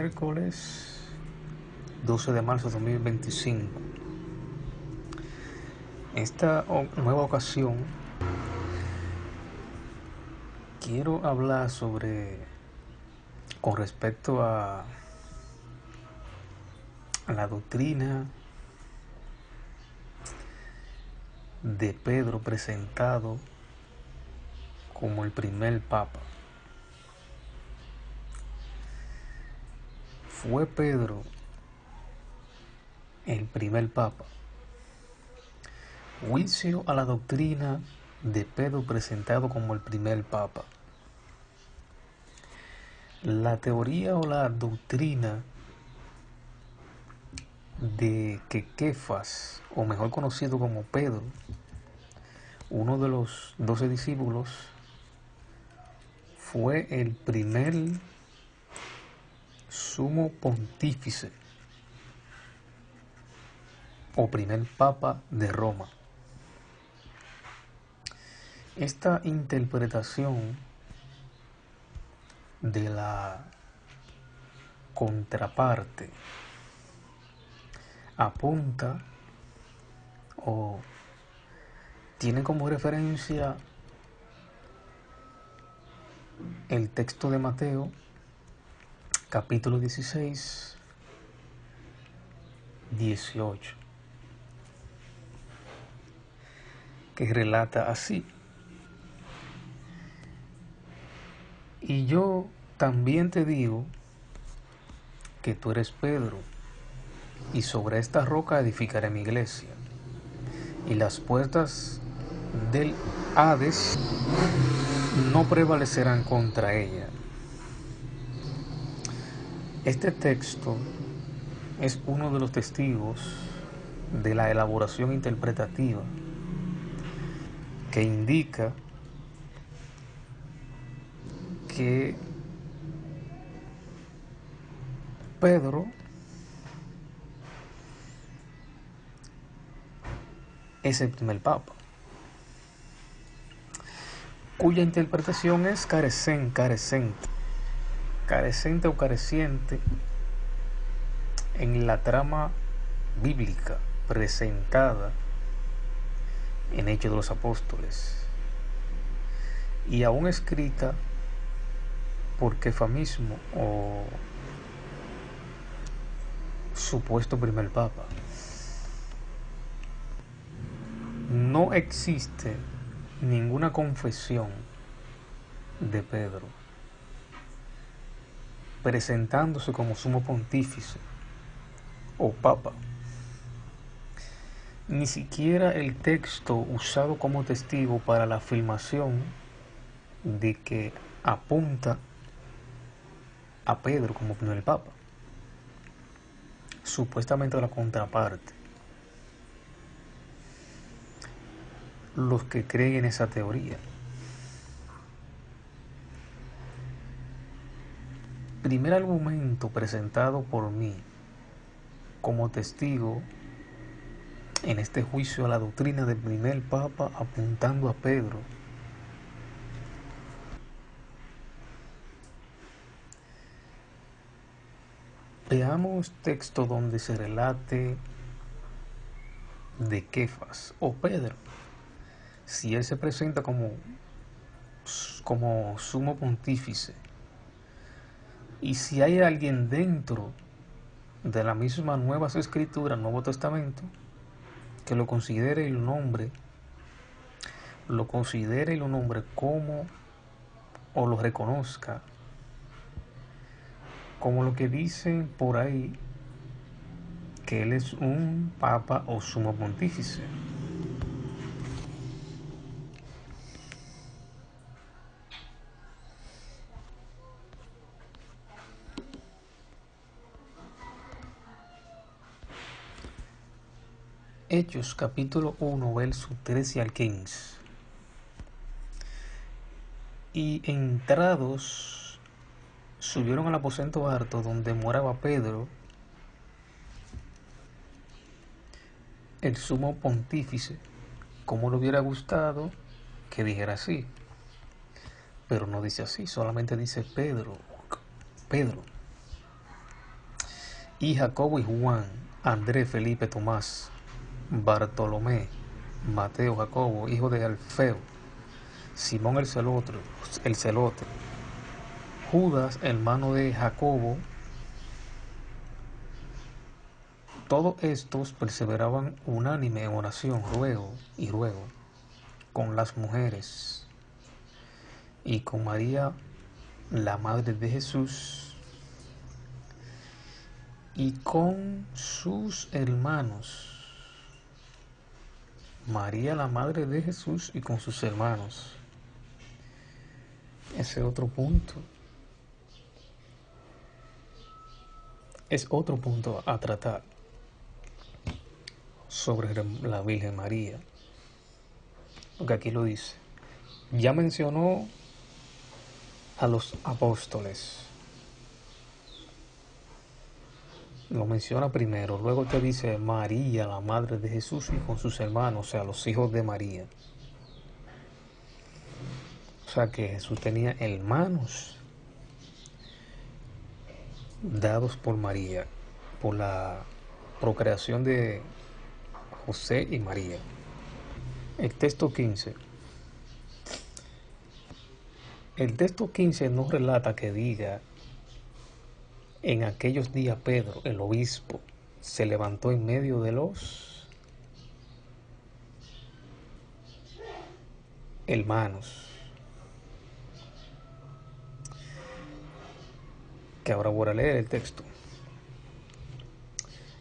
miércoles 12 de marzo de 2025. En esta nueva ocasión quiero hablar con respecto a la doctrina de Pedro presentado como el primer papa. ¿Fue Pedro el primer papa? Juicio a la doctrina de Pedro presentado como el primer papa. La teoría o la doctrina de que Kefas, o mejor conocido como Pedro, uno de los 12 discípulos, fue el primer sumo pontífice o primer papa de Roma. Esta interpretación de la contraparte apunta o tiene como referencia el texto de Mateo, capítulo 16, 18, que relata así: y yo también te digo que tú eres Pedro, y sobre esta roca edificaré mi iglesia, y las puertas del Hades no prevalecerán contra ella. Este texto es uno de los testigos de la elaboración interpretativa que indica que Pedro es el primer papa, cuya interpretación es careciente o careciente en la trama bíblica presentada en Hechos de los Apóstoles y aún escrita por Kefa mismo, o supuesto primer papa. No existe ninguna confesión de Pedro presentándose como sumo pontífice o papa. Ni siquiera el texto usado como testigo para la afirmación de que apunta a Pedro como primer papa, supuestamente la contraparte. Los que creen en esa teoría. Primer argumento presentado por mí como testigo en este juicio a la doctrina del primer papa apuntando a Pedro. Veamos texto donde se relate de Kefas o Pedro, si él se presenta como sumo pontífice, y si hay alguien dentro de la misma Nuevas Escrituras, Nuevo Testamento, que lo considere y lo nombre como, o lo reconozca como lo que dicen por ahí, que él es un papa o sumo pontífice. Hechos capítulo 1 verso 13 al 15. Y entrados subieron al aposento alto donde moraba Pedro, el sumo pontífice, como le hubiera gustado que dijera así, pero no dice así, solamente dice Pedro. y Jacobo y Juan, Andrés, Felipe, Tomás, Bartolomé, Mateo, Jacobo, hijo de Alfeo, Simón el celote, Judas, hermano de Jacobo. Todos estos perseveraban unánime en oración, ruego y ruego, con las mujeres y con María, la madre de Jesús, y con sus hermanos. María, la madre de Jesús, y con sus hermanos. Ese otro punto. Es otro punto a tratar sobre la Virgen María. Porque aquí lo dice. Ya mencionó a los apóstoles. Lo menciona primero. Luego te dice María, la madre de Jesús, y con sus hermanos, o sea, los hijos de María. O sea que Jesús tenía hermanos dados por María, por la procreación de José y María. El texto 15. El texto 15 no relata que diga: en aquellos días Pedro, el obispo, se levantó en medio de los hermanos. Que ahora voy a leer el texto.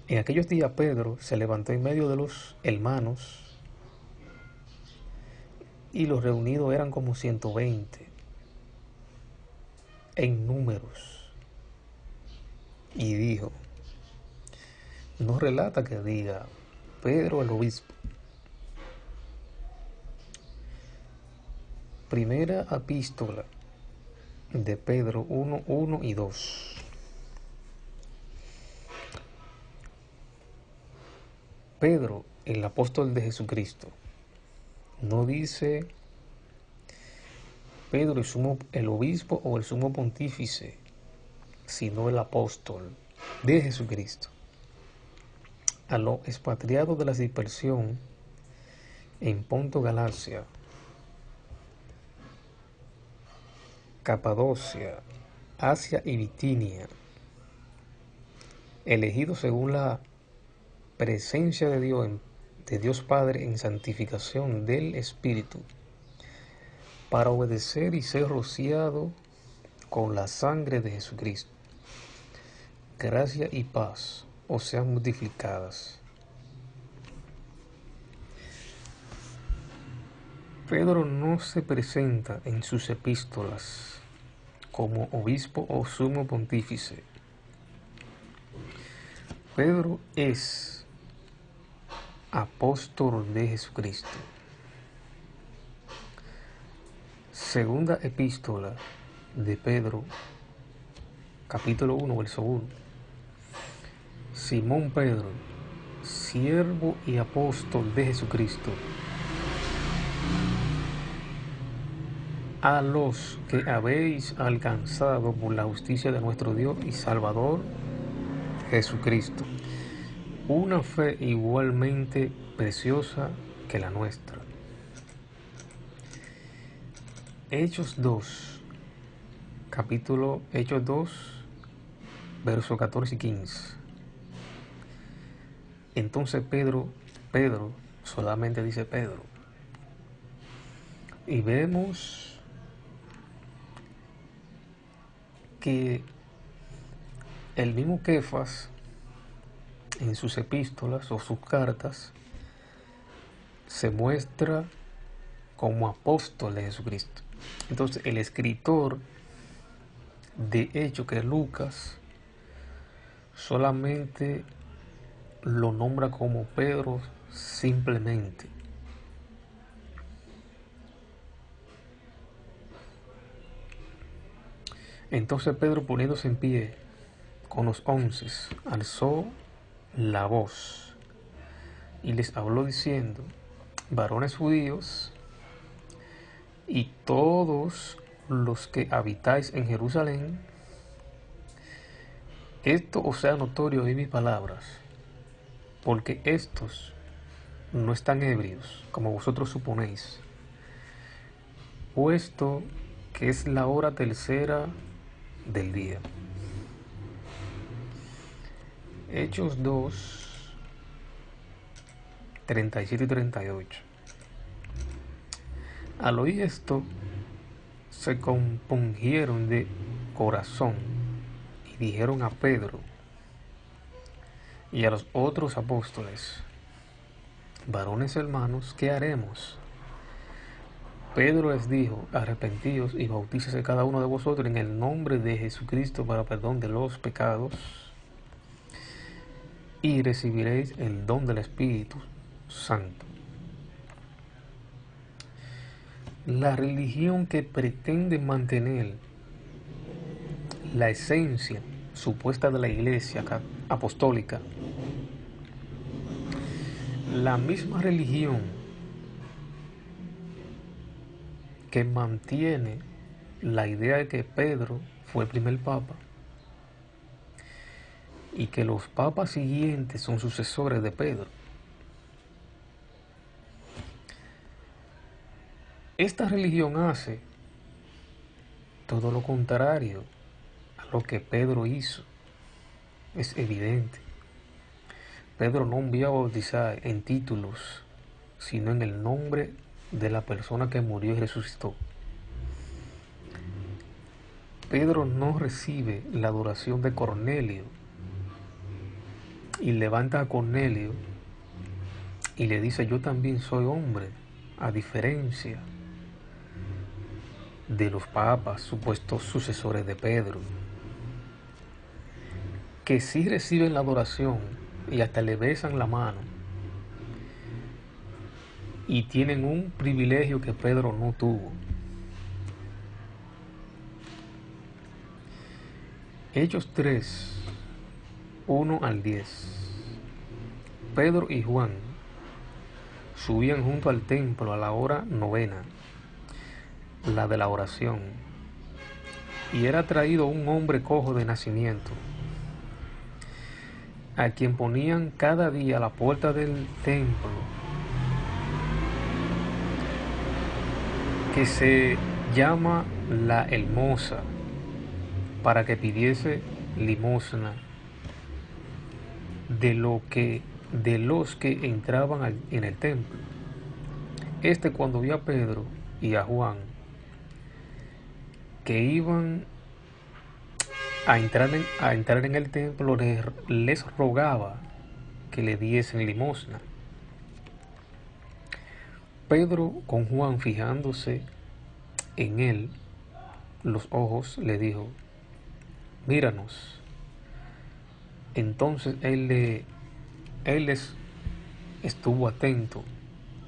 En aquellos días Pedro se levantó en medio de los hermanos, y los reunidos eran como 120 en números, y dijo, no relata que diga Pedro el obispo. Primera epístola de Pedro 1:1 y 2. Pedro, el apóstol de Jesucristo, no dice Pedro el obispo o el sumo pontífice, sino el apóstol de Jesucristo. A los expatriados de la dispersión en Ponto, Galacia, Capadocia, Asia y Bitinia, elegidos según la presencia de Dios Padre en santificación del Espíritu, para obedecer y ser rociado con la sangre de Jesucristo. Gracia y paz os sean multiplicadas. Pedro no se presenta en sus epístolas como obispo o sumo pontífice. Pedro es apóstol de Jesucristo. Segunda epístola de Pedro, capítulo 1, verso 1. Simón Pedro, siervo y apóstol de Jesucristo, a los que habéis alcanzado por la justicia de nuestro Dios y Salvador Jesucristo, una fe igualmente preciosa que la nuestra. Hechos 2, Hechos 2, versos 14 y 15. Entonces Pedro, solamente dice Pedro. Y vemos que el mismo Kefas, en sus epístolas o sus cartas, se muestra como apóstol de Jesucristo. Entonces el escritor de Hechos, que es Lucas, solamente lo nombra como Pedro simplemente. Entonces Pedro, poniéndose en pie con los 11, alzó la voz y les habló diciendo: varones judíos y todos los que habitáis en Jerusalén, Esto os sea notorio en mis palabras, porque estos no están ebrios, como vosotros suponéis, puesto que es la hora tercera del día. Hechos 2, 37 y 38. Al oír esto, se compungieron de corazón y dijeron a Pedro y a los otros apóstoles: varones hermanos, ¿qué haremos? Pedro les dijo: arrepentíos y bautícese cada uno de vosotros en el nombre de Jesucristo para perdón de los pecados, y recibiréis el don del Espíritu Santo. La religión que pretende mantener la esencia supuesta de la Iglesia apostólica, la misma religión que mantiene la idea de que Pedro fue el primer papa y que los papas siguientes son sucesores de Pedro. Esta religión hace todo lo contrario a lo que Pedro hizo. Es evidente. Pedro no envió a bautizar en títulos, sino en el nombre de la persona que murió y resucitó. Pedro no recibe la adoración de Cornelio y levanta a Cornelio y le dice: yo también soy hombre, a diferencia de los papas, supuestos sucesores de Pedro, que sí reciben la adoración y hasta le besan la mano y tienen un privilegio que Pedro no tuvo. Hechos 3, 1 al 10. Pedro y Juan subían junto al templo a la hora novena, la de la oración, y era traído un hombre cojo de nacimiento, a quien ponían cada día a la puerta del templo, que se llama la Hermosa, para que pidiese limosna de los que entraban en el templo. Este, cuando vio a Pedro y a Juan que iban a entrar en el templo, les rogaba que le diesen limosna. Pedro, con Juan fijándose en él los ojos, le dijo: míranos. Entonces él les estuvo atento,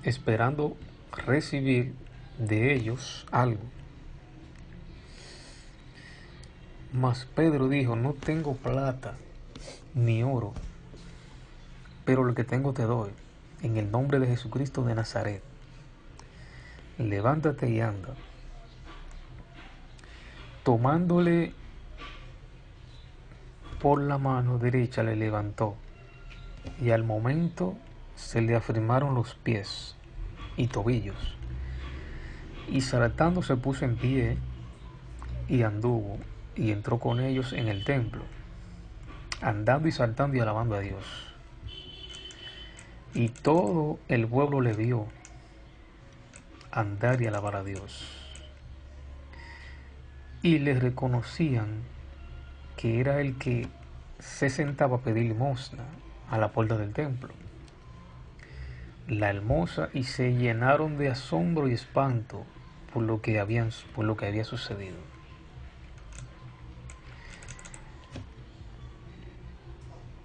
esperando recibir de ellos algo. Mas Pedro dijo: no tengo plata ni oro, pero lo que tengo te doy. En el nombre de Jesucristo de Nazaret, levántate y anda. Tomándole por la mano derecha, le levantó, y al momento se le afirmaron los pies y tobillos, y saltando se puso en pie y anduvo, y entró con ellos en el templo, andando y saltando y alabando a Dios. Y todo el pueblo le vio andar y alabar a Dios, y le reconocían que era el que se sentaba a pedir limosna a la puerta del templo, la Hermosa, y se llenaron de asombro y espanto por lo que había sucedido.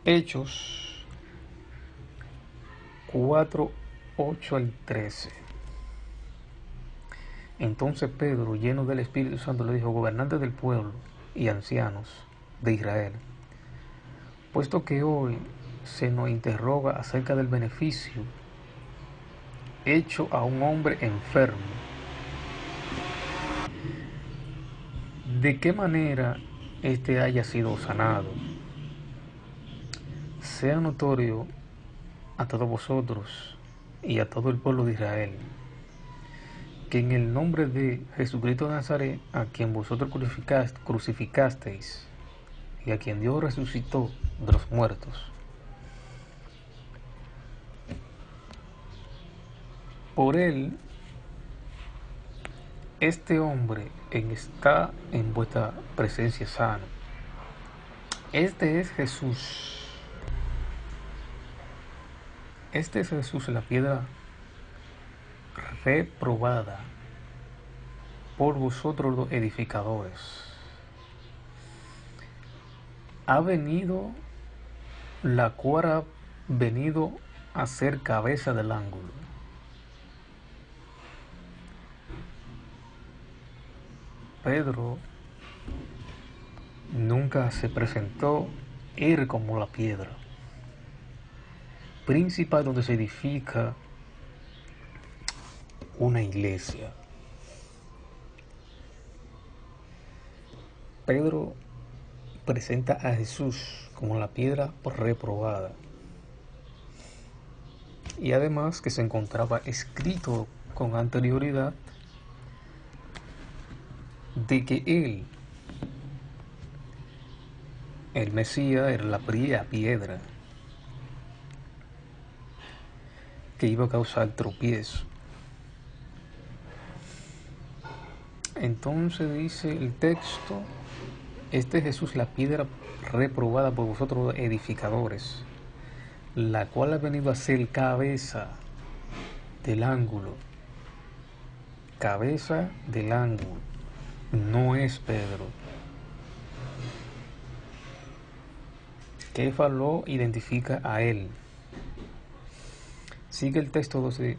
Hechos 4, 8 al 13. Entonces Pedro, lleno del Espíritu Santo, le dijo: gobernantes del pueblo y ancianos de Israel, puesto que hoy se nos interroga acerca del beneficio hecho a un hombre enfermo, de qué manera éste haya sido sanado, sea notorio a todos vosotros y a todo el pueblo de Israel, que en el nombre de Jesucristo de Nazaret, a quien vosotros crucificasteis y a quien Dios resucitó de los muertos, por él, este hombre está en vuestra presencia sano. Este es Jesús. Este es Jesús, la piedra reprobada por vosotros los edificadores. Ha venido, la cual ha venido a ser cabeza del ángulo. Pedro nunca se presentó él como la piedra principal donde se edifica una iglesia. Pedro presenta a Jesús como la piedra reprobada, y además que se encontraba escrito con anterioridad de que él, el Mesías, era la piedra que iba a causar tropiezo. Entonces dice el texto: este es Jesús, la piedra reprobada por vosotros edificadores, la cual ha venido a ser cabeza del ángulo. Cabeza del ángulo. No es Pedro. Kefa lo identifica a él. Sigue el texto 12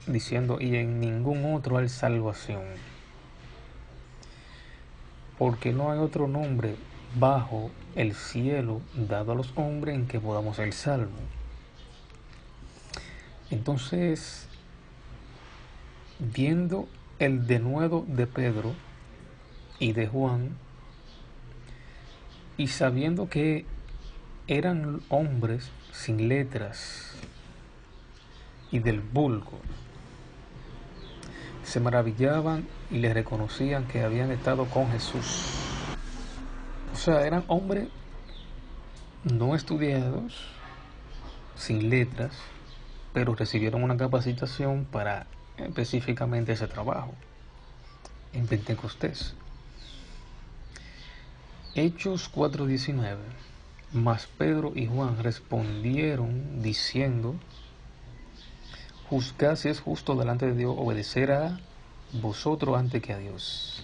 diciendo: y en ningún otro hay salvación, porque no hay otro nombre bajo el cielo dado a los hombres en que podamos ser salvos. Entonces, viendo el denuedo de Pedro y de Juan, y sabiendo que eran hombres sin letras y del vulgo, se maravillaban y les reconocían que habían estado con Jesús. O sea, eran hombres no estudiados, sin letras, pero recibieron una capacitación para específicamente ese trabajo en Pentecostés. Hechos 4:19. Mas Pedro y Juan respondieron diciendo: juzgad si es justo delante de Dios obedecer a vosotros antes que a Dios.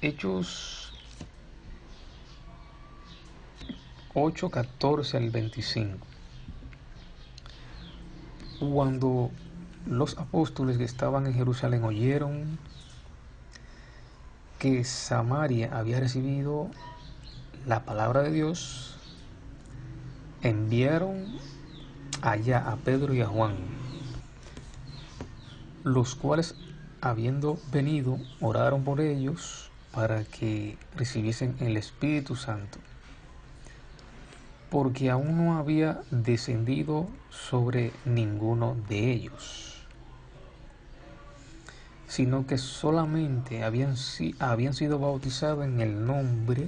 Hechos 8:14 al 25. Cuando los apóstoles que estaban en Jerusalén oyeron que Samaria había recibido la palabra de Dios, enviaron allá a Pedro y a Juan, los cuales, habiendo venido, oraron por ellos para que recibiesen el Espíritu Santo, porque aún no había descendido sobre ninguno de ellos, sino que solamente habían sido bautizados en el nombre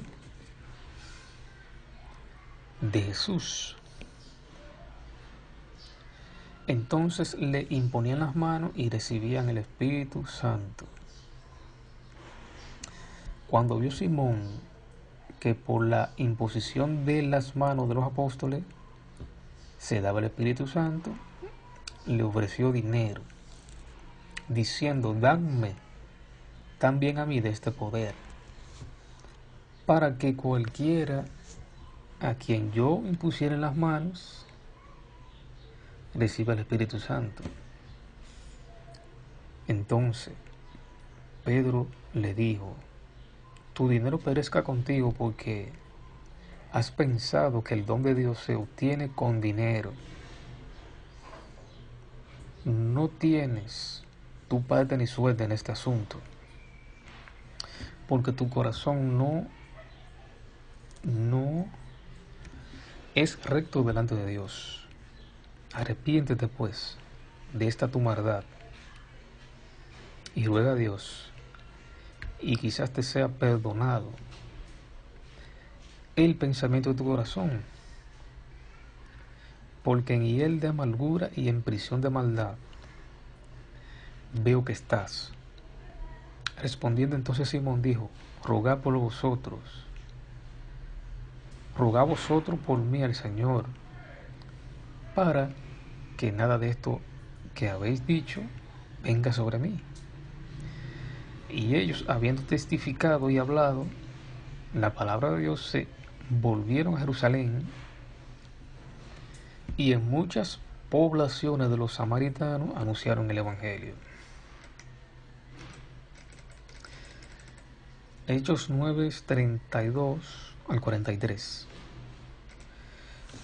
de Jesús. Entonces le imponían las manos y recibían el Espíritu Santo. Cuando vio Simón que por la imposición de las manos de los apóstoles se daba el Espíritu Santo, le ofreció dinero, diciendo: dadme también a mí de este poder, para que cualquiera a quien yo impusiera las manos reciba el Espíritu Santo. Entonces Pedro le dijo: tu dinero perezca contigo, porque has pensado que el don de Dios se obtiene con dinero. No tienes tu parte ni suerte en este asunto, porque tu corazón no es recto delante de Dios. Arrepiéntete pues de esta tu maldad y ruega a Dios, y quizás te sea perdonado el pensamiento de tu corazón, porque en hiel de amargura y en prisión de maldad veo que estás. Respondiendo entonces Simón dijo: rogad vosotros por mí al Señor, para que nada de esto que habéis dicho venga sobre mí. Y ellos, habiendo testificado y hablado la palabra de Dios, se volvieron a Jerusalén, y en muchas poblaciones de los samaritanos anunciaron el Evangelio. Hechos 9:32 al 43.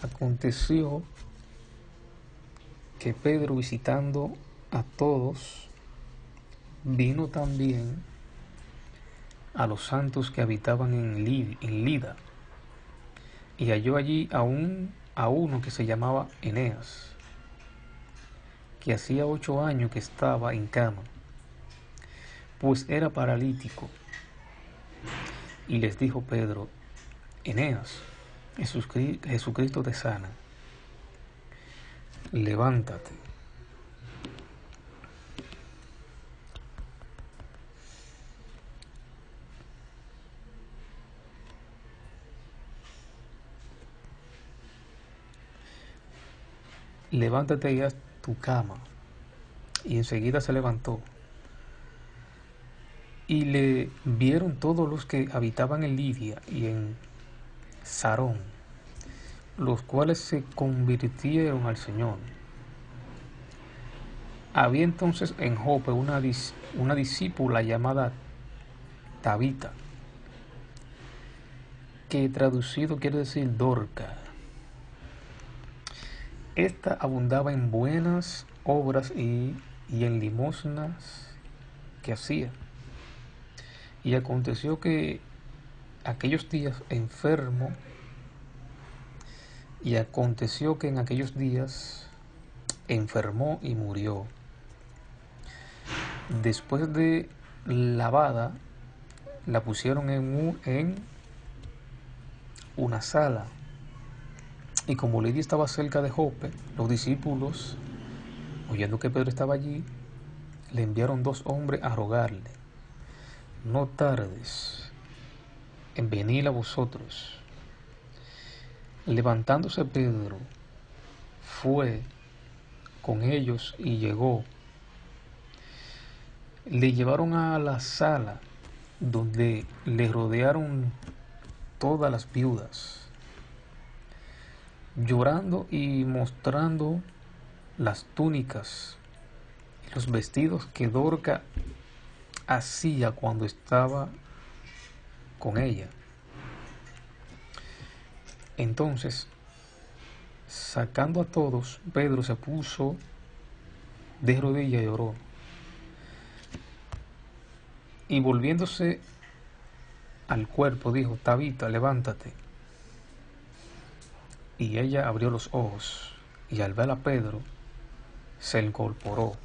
Aconteció que Pedro, visitando a todos, vino también a los santos que habitaban en Lida, y halló allí a uno que se llamaba Eneas, que hacía 8 años que estaba en cama, pues era paralítico. Y les dijo Pedro: Eneas, Jesucristo te sana, levántate. Levántate y haz tu cama. Y enseguida se levantó. Y le vieron todos los que habitaban en Lidia y en Sarón, los cuales se convirtieron al Señor. Había entonces en Jope una discípula llamada Tabita, que traducido quiere decir Dorca. Esta abundaba en buenas obras y en limosnas que hacía. Y aconteció que aquellos días enfermo, y aconteció que en aquellos días enfermó y murió. Después de lavada, la pusieron en una sala. Y como Lidia estaba cerca de Jope, los discípulos, oyendo que Pedro estaba allí, le enviaron 2 hombres a rogarle: no tardes en venir a vosotros. Levantándose Pedro, fue con ellos y llegó. Le llevaron a la sala, donde le rodearon todas las viudas, llorando y mostrando las túnicas y los vestidos que Dorca hacía cuando estaba con ella. Entonces, sacando a todos, Pedro se puso de rodillas y oró. Y volviéndose al cuerpo, dijo: Tabita, levántate. Y ella abrió los ojos, y al ver a Pedro, se incorporó.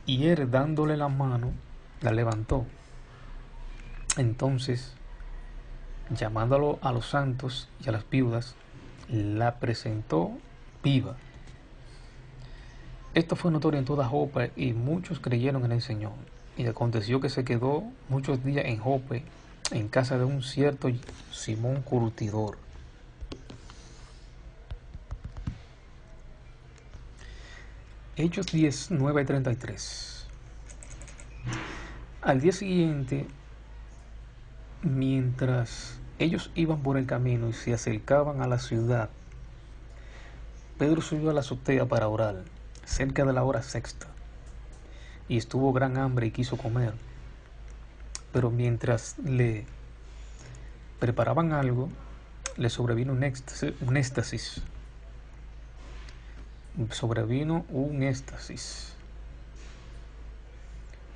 Y él, dándole la mano, la levantó. Entonces, llamándolo a los santos y a las viudas, la presentó viva. Esto fue notorio en toda Jope, y muchos creyeron en el Señor. Y aconteció que se quedó muchos días en Jope, en casa de un cierto Simón curtidor. Hechos 19:33. Al día siguiente, mientras ellos iban por el camino y se acercaban a la ciudad, Pedro subió a la azotea para orar, cerca de la hora sexta, y estuvo gran hambre y quiso comer. Pero mientras le preparaban algo, le sobrevino un éxtasis.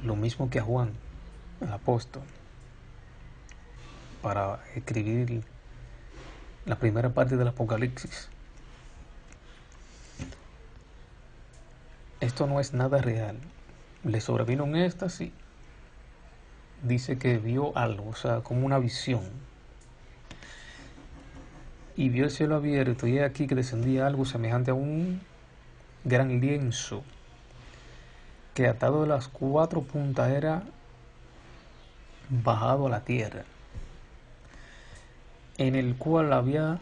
Lo mismo que a Juan. el apóstol, para escribir la primera parte del Apocalipsis. Esto no es nada real. Le sobrevino un éxtasis. Dice que vio algo, o sea, como una visión. Y vio el cielo abierto, y aquí que descendía algo semejante a un gran lienzo, que atado de las cuatro puntas era bajado a la tierra, en el cual había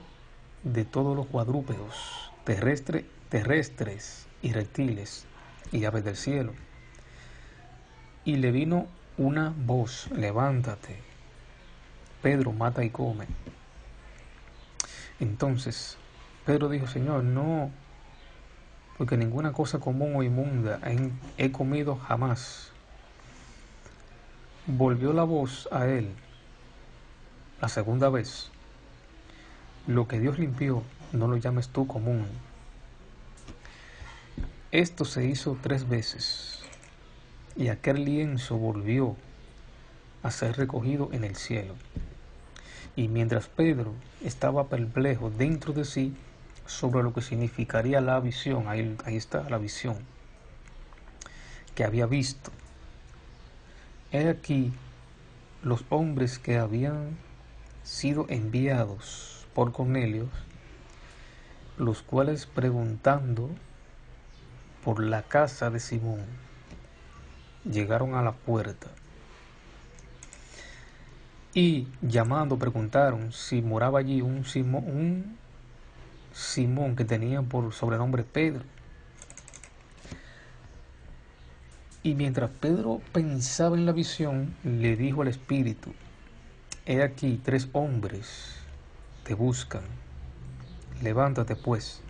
de todos los cuadrúpedos, terrestres y reptiles, y aves del cielo. Y le vino una voz: levántate, Pedro, mata y come. Entonces Pedro dijo: Señor, no, porque ninguna cosa común o inmunda he comido jamás. Volvió la voz a él la segunda vez: lo que Dios limpió, no lo llames tú común. Esto se hizo 3 veces, y aquel lienzo volvió a ser recogido en el cielo. Y mientras Pedro estaba perplejo dentro de sí sobre lo que significaría la visión, ahí está la visión que había visto, he aquí los hombres que habían sido enviados por Cornelio, los cuales, preguntando por la casa de Simón, llegaron a la puerta y llamando preguntaron si moraba allí un Simón que tenía por sobrenombre Pedro. Y mientras Pedro pensaba en la visión, le dijo al Espíritu: he aquí 3 hombres te buscan. Levántate pues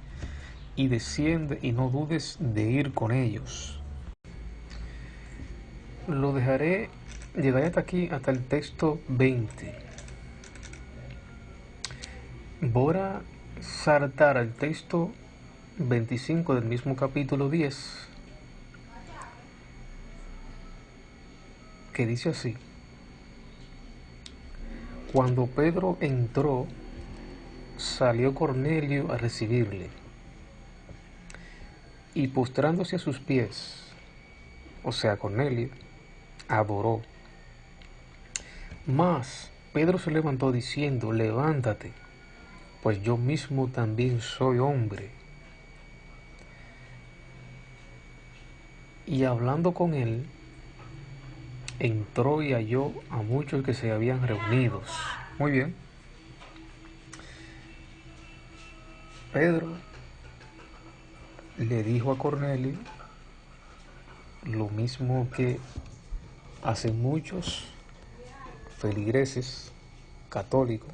y desciende, y no dudes de ir con ellos. Lo dejaré, llegaré hasta aquí, hasta el texto 20. Voy a saltar al texto 25 del mismo capítulo 10, que dice así: cuando Pedro entró, salió Cornelio a recibirle, y postrándose a sus pies, o sea, Cornelio, adoró. Mas Pedro se levantó diciendo: levántate, pues yo mismo también soy hombre. Y hablando con él, entró y halló a muchos que se habían reunidos. Muy bien. Pedro le dijo a Cornelio lo mismo que hacen muchos feligreses católicos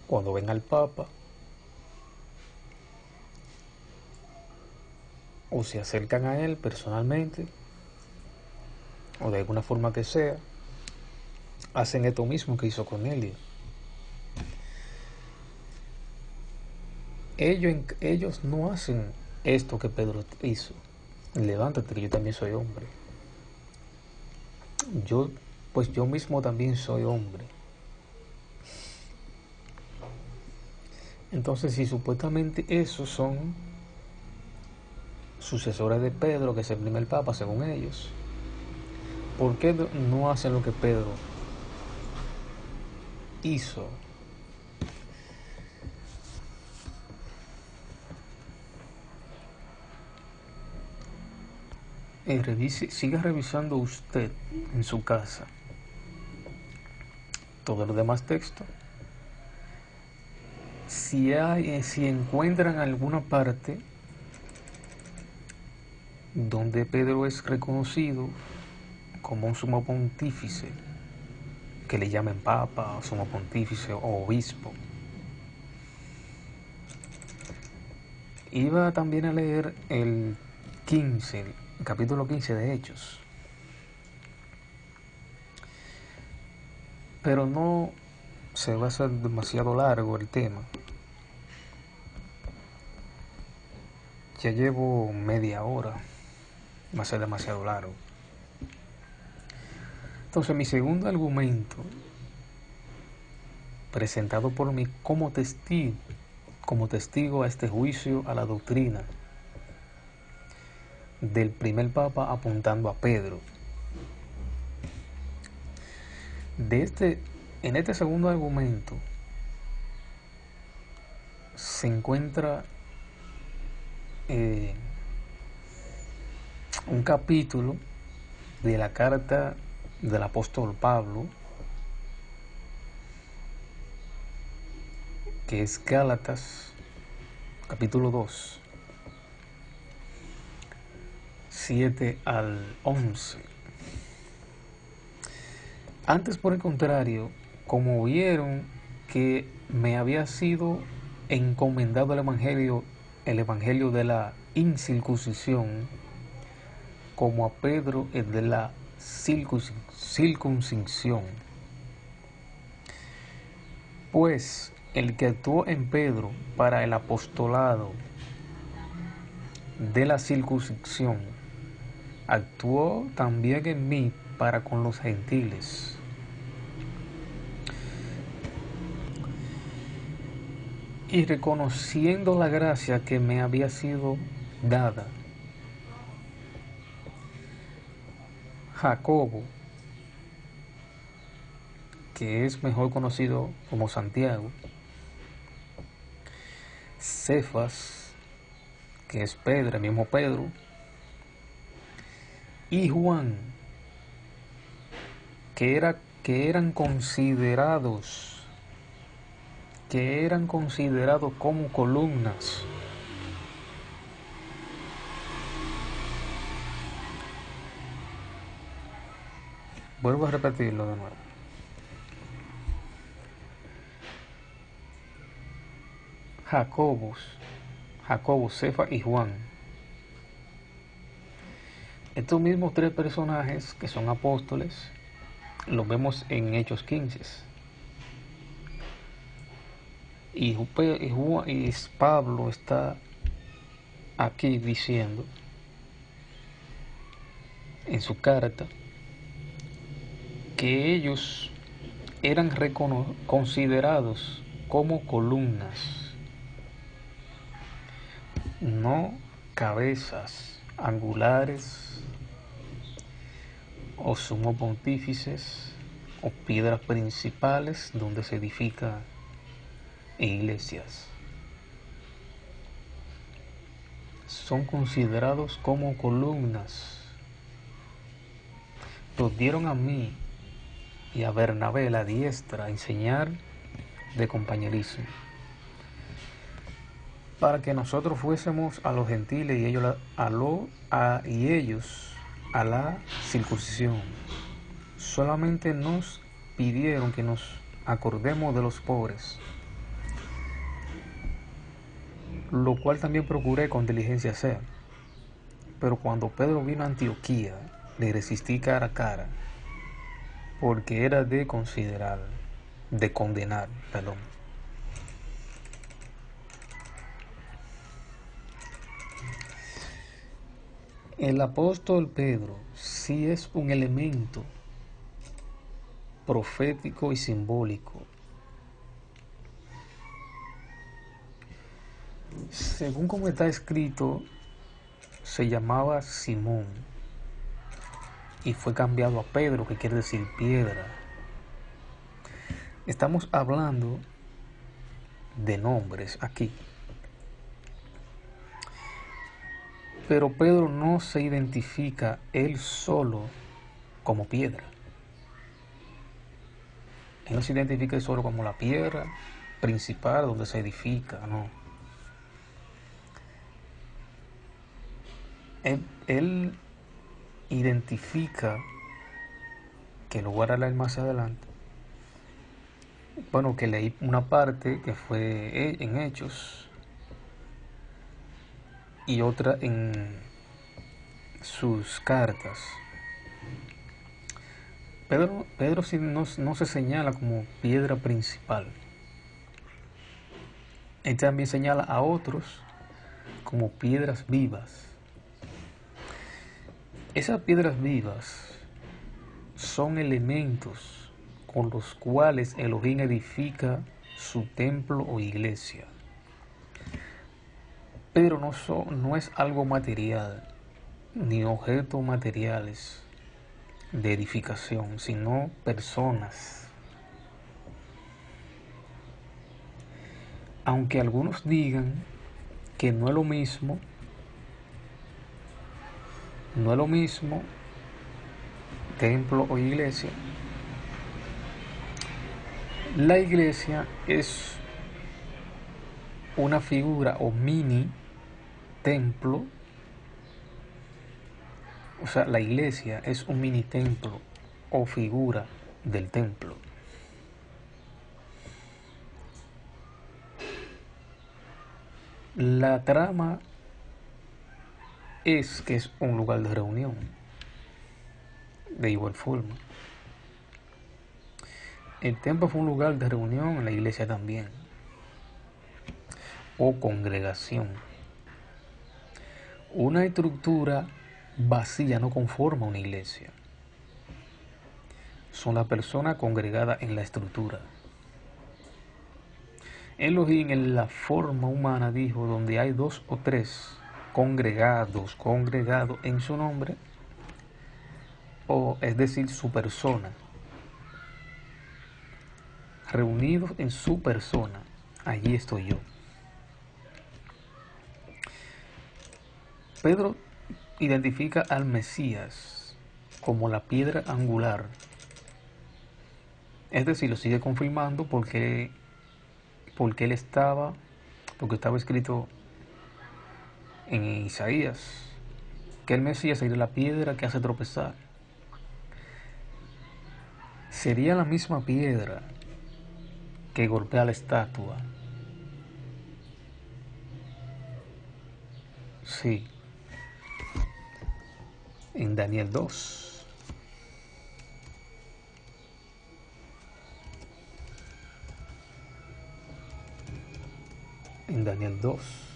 cuando ven al Papa o se acercan a él personalmente o de alguna forma que sea. Hacen esto mismo que hizo Cornelio. Ellos no hacen esto que Pedro hizo: levántate, que yo también soy hombre. Yo mismo también soy hombre. Entonces, si supuestamente esos son sucesores de Pedro, que es el primer papa según ellos, ¿por qué no hacen lo que Pedro hizo? Siga revisando usted en su casa todos los demás textos. Si encuentran alguna parte donde Pedro es reconocido como un sumo pontífice, que le llamen papa, o sumo pontífice o obispo. Iba también a leer el capítulo 15 de Hechos, pero no se va a hacer demasiado largo el tema. Ya llevo media hora, va a ser demasiado largo. Entonces, mi segundo argumento, presentado por mí como testigo a este juicio a la doctrina del primer papa apuntando a Pedro. En este segundo argumento se encuentra un capítulo de la carta del apóstol Pablo, que es Gálatas, capítulo 2, 7 al 11. Antes, por el contrario, como vieron que me había sido encomendado el evangelio de la incircuncisión, como a Pedro el de la circuncisión. Pues el que actuó en Pedro para el apostolado de la circuncisión, actuó también en mí para con los gentiles. Y reconociendo la gracia que me había sido dada, Jacobo, que es mejor conocido como Santiago, Cefas, que es Pedro, el mismo Pedro, y Juan, que eran considerados como columnas. Vuelvo a repetirlo de nuevo. Jacobo, Cefas y Juan. Estos mismos tres personajes que son apóstoles los vemos en Hechos 15. Y Pablo está aquí diciendo en su carta que ellos eran considerados como columnas, no cabezas angulares o sumos pontífices o piedras principales donde se edifican iglesias. Son considerados como columnas. Los dieron a mí y a Bernabé la diestra a enseñar de compañerismo, para que nosotros fuésemos a los gentiles y ellos a la circuncisión. Solamente nos pidieron que nos acordemos de los pobres, lo cual también procuré con diligencia hacer. Pero cuando Pedro vino a Antioquía, le resistí cara a cara, porque era de condenar. El apóstol Pedro sí es un elemento profético y simbólico. Según como está escrito, se llamaba Simón y fue cambiado a Pedro, que quiere decir piedra. Estamos hablando de nombres aquí. Pero Pedro no se identifica él solo como piedra. Él no se identifica él solo como la piedra principal donde se edifica, no. Él identifica, que lo voy a leer más adelante, bueno, que leí una parte que fue en Hechos y otra en sus cartas. Pedro no se señala como piedra principal. Él también señala a otros como piedras vivas. Esas piedras vivas son elementos con los cuales Elohim edifica su templo o iglesia. Pero no es algo material, ni objetos materiales de edificación, sino personas. Aunque algunos digan que no es lo mismo templo o iglesia, la iglesia es una figura o mini templo. O sea, la iglesia es un mini templo o figura del templo. La trama es que es un lugar de reunión. De igual forma, el templo fue un lugar de reunión, en la iglesia también, o congregación. Una estructura vacía no conforma una iglesia. Son las personas congregadas en la estructura. Elohim en la forma humana dijo: donde hay 2 o 3 congregados en su nombre, o es decir, su persona, reunidos en su persona, allí estoy yo. Pedro identifica al Mesías como la piedra angular, es decir, lo sigue confirmando porque estaba escrito en Isaías que el Mesías sería la piedra que hace tropezar. Sería la misma piedra que golpea la estatua. Sí, en Daniel 2. En Daniel 2.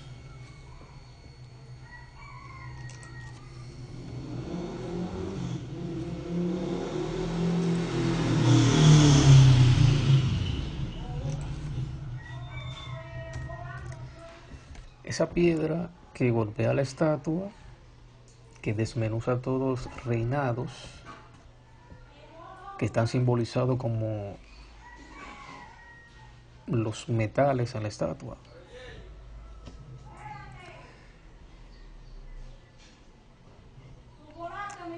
Esa piedra que golpea la estatua, que desmenuza todos los reinados, que están simbolizados como los metales en la estatua.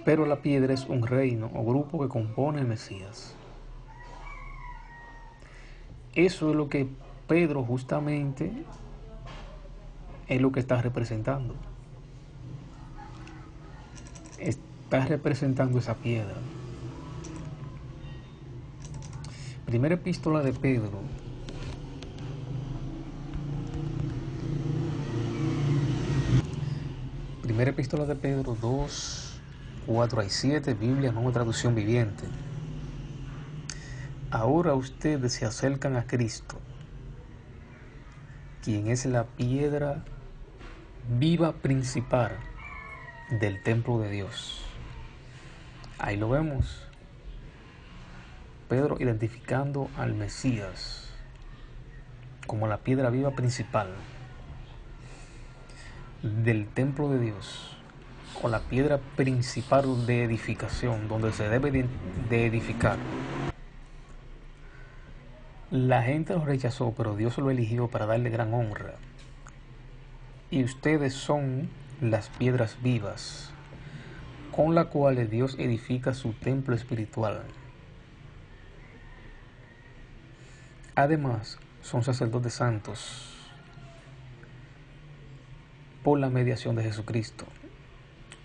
Pero la piedra es un reino o grupo que compone el Mesías. Eso es lo que Pedro justamente es lo que está representando. Está representando esa piedra. Primera epístola de Pedro. Primera epístola de Pedro 2, 4 y 7, Biblia, nueva traducción viviente. Ahora ustedes se acercan a Cristo, quien es la piedra viva principal del templo de Dios. Ahí lo vemos. Pedro identificando al Mesías como la piedra viva principal del templo de Dios, o la piedra principal de edificación, donde se debe de edificar. La gente lo rechazó, pero Dios lo eligió para darle gran honra. Y ustedes son las piedras vivas con las cuales Dios edifica su templo espiritual. Además, son sacerdotes santos por la mediación de Jesucristo.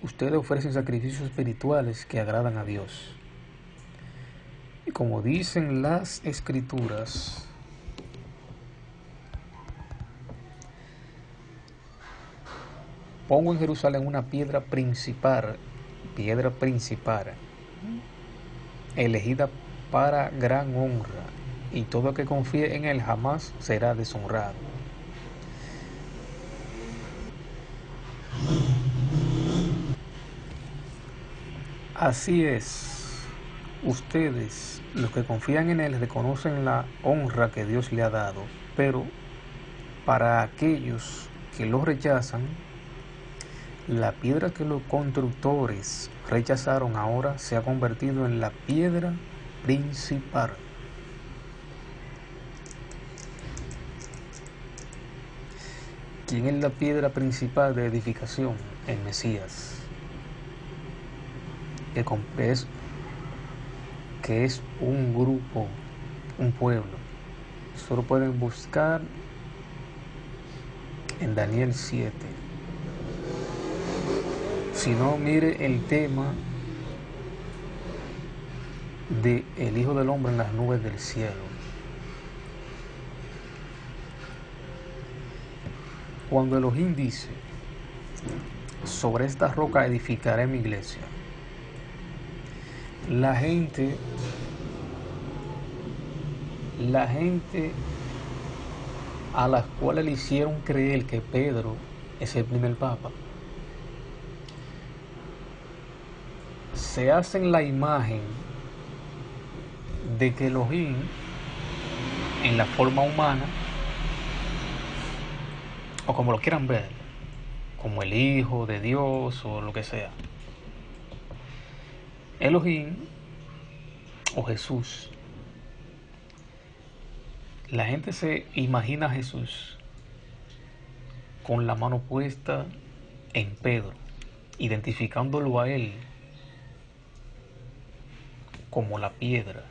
Ustedes ofrecen sacrificios espirituales que agradan a Dios. Y como dicen las Escrituras, pongo en Jerusalén una piedra principal, elegida para gran honra, y todo el que confíe en él jamás será deshonrado. Así es. Ustedes, los que confían en Él, reconocen la honra que Dios le ha dado, pero para aquellos que lo rechazan, la piedra que los constructores rechazaron ahora se ha convertido en la piedra principal. ¿Quién es la piedra principal de edificación? El Mesías, que es un grupo, un pueblo. Solo pueden buscar en Daniel 7. Si no, mire el tema de el Hijo del Hombre en las nubes del cielo. Cuando Elohim dice, sobre esta roca edificaré mi iglesia, la gente a las cuales le hicieron creer que Pedro es el primer papa, se hacen la imagen de que Elohim, en la forma humana, o como lo quieran ver, como el Hijo de Dios o lo que sea, Elohim o Jesús, la gente se imagina a Jesús con la mano puesta en Pedro, identificándolo a él como la piedra.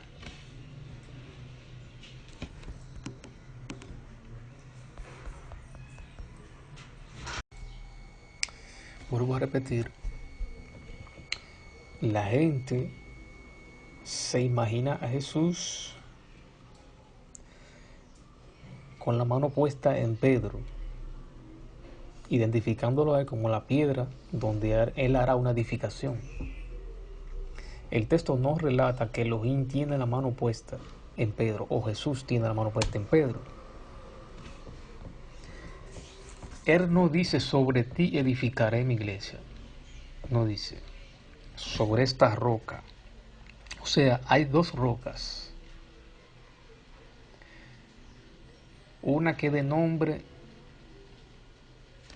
Vuelvo a repetir, la gente se imagina a Jesús con la mano puesta en Pedro, identificándolo a él como la piedra donde él hará una edificación. El texto no relata que Elohim tiene la mano puesta en Pedro o Jesús tiene la mano puesta en Pedro. Él no dice, sobre ti edificaré mi iglesia. No dice, sobre esta roca. O sea, hay dos rocas. Una que de nombre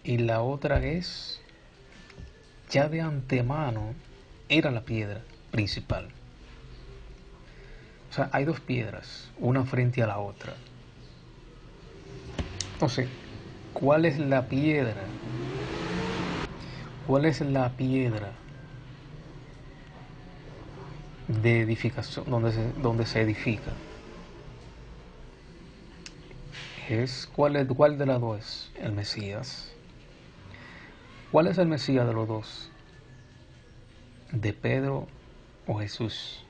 y la otra es, ya de antemano, era la piedra principal. O sea, hay dos piedras, una frente a la otra. Entonces, ¿cuál es la piedra? ¿Cuál es la piedra de edificación donde se edifica? ¿Cuál de las dos es? El Mesías. ¿Cuál es el Mesías de los dos? ¿De Pedro o Jesús?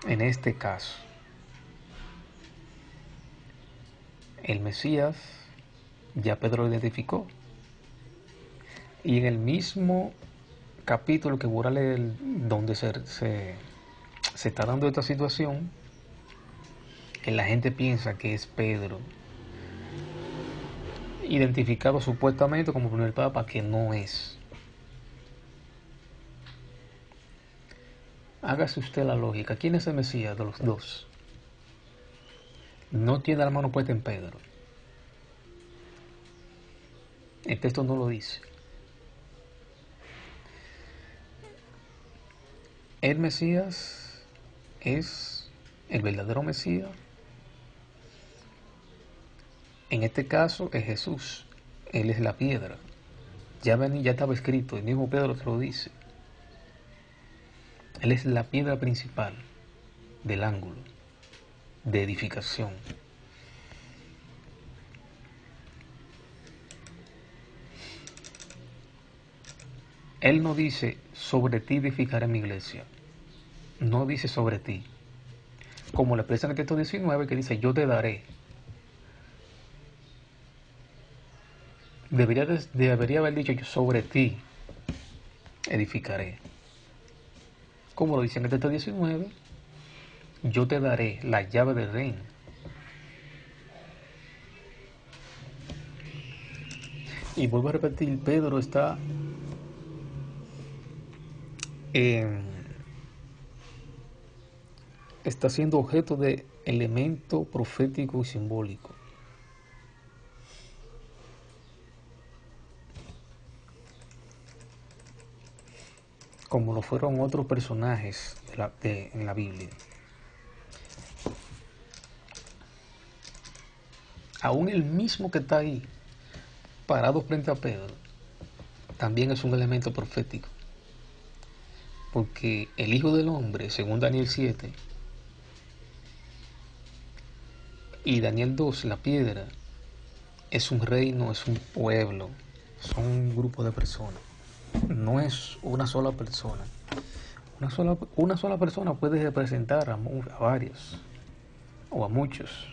En este caso, el Mesías ya Pedro lo identificó. Y en el mismo capítulo que voy a leer, donde se está dando esta situación, que la gente piensa que es Pedro, identificado supuestamente como primer papa, que no es. Hágase usted la lógica. ¿Quién es el Mesías de los dos? No tiene la mano puesta en Pedro. El texto no lo dice. El Mesías es el verdadero Mesías. En este caso es Jesús. Él es la piedra. Ya estaba escrito, el mismo Pedro te lo dice. Él es la piedra principal del ángulo de edificación. Él no dice, sobre ti edificaré mi iglesia. No dice sobre ti. Como le expresa en el texto 19, que dice, yo te daré. Debería haber dicho, yo sobre ti edificaré. Como lo dice en el texto 19, yo te daré la llave del reino. Y vuelvo a repetir, Pedro está está siendo objeto de elemento profético y simbólico. Como lo fueron otros personajes en la Biblia. Aún el mismo que está ahí, parado frente a Pedro, también es un elemento profético. Porque el Hijo del Hombre, según Daniel 7, y Daniel 2, la piedra, es un reino, es un pueblo, son un grupo de personas. No es una sola persona. Una sola persona puede representar a varios o a muchos.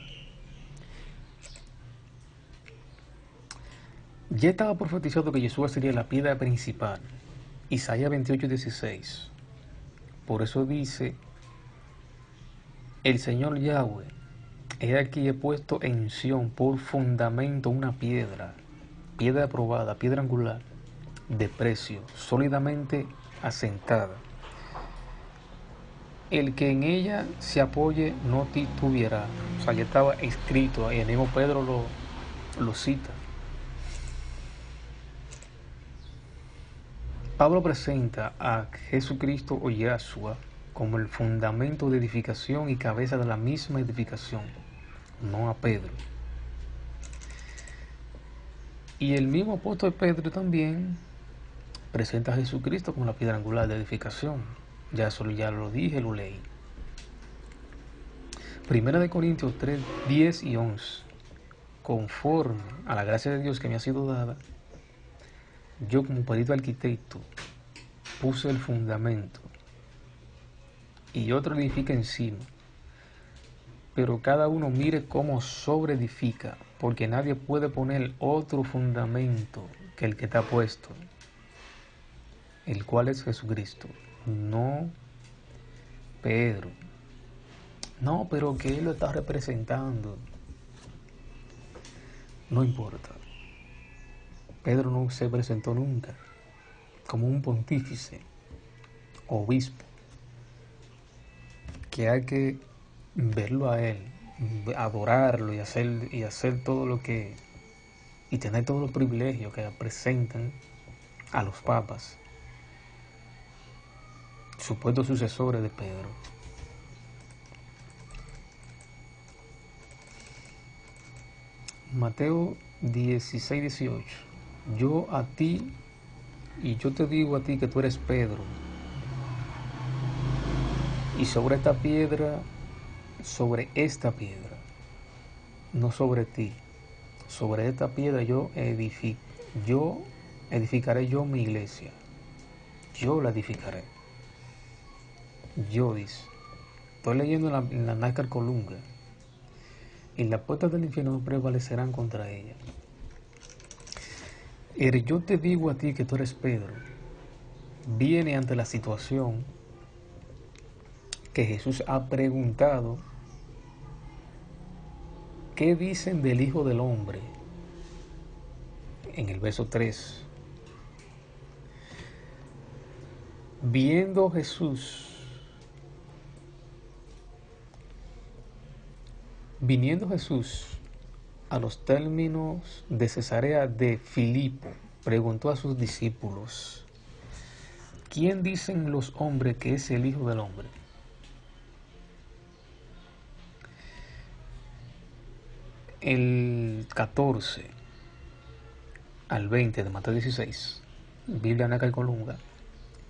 Ya estaba profetizado que Yeshua sería la piedra principal. Isaías 28:16. Por eso dice el Señor Yahweh: he aquí he puesto en Sión por fundamento una piedra, piedra aprobada, piedra angular, de precio, sólidamente asentada. El que en ella se apoye no titubeará. O sea, ya estaba escrito, y el mismo Pedro lo cita. Pablo presenta a Jesucristo o Yahshua como el fundamento de edificación y cabeza de la misma edificación, no a Pedro. Y el mismo apóstol Pedro también presenta a Jesucristo como la piedra angular de edificación. Ya lo dije, lo leí. Primera de Corintios 3, 10 y 11. Conforme a la gracia de Dios que me ha sido dada, yo como perito arquitecto puse el fundamento y otro edifica encima. Pero cada uno mire cómo sobreedifica, porque nadie puede poner otro fundamento que el que está puesto, el cual es Jesucristo, no Pedro. No, pero que él lo está representando. No importa. Pedro no se presentó nunca como un pontífice, obispo, que hay que verlo a él, adorarlo y hacer todo lo que, y tener todos los privilegios que presentan a los papas, supuestos sucesores de Pedro. Mateo 16:18. Yo a ti, y yo te digo a ti que tú eres Pedro, y sobre esta piedra, no sobre ti, sobre esta piedra yo edificaré yo mi iglesia. Yo la edificaré. Yo, dice. Estoy leyendo en la Nácar Colunga. Y las puertas del infierno no prevalecerán contra ella. El yo te digo a ti que tú eres Pedro viene ante la situación que Jesús ha preguntado: ¿qué dicen del Hijo del Hombre? En el verso 3. Viendo Viniendo Jesús a los términos de Cesarea de Filipo, preguntó a sus discípulos: ¿quién dicen los hombres que es el Hijo del Hombre? El 14 al 20 de Mateo 16, Biblia Nácar Colunga.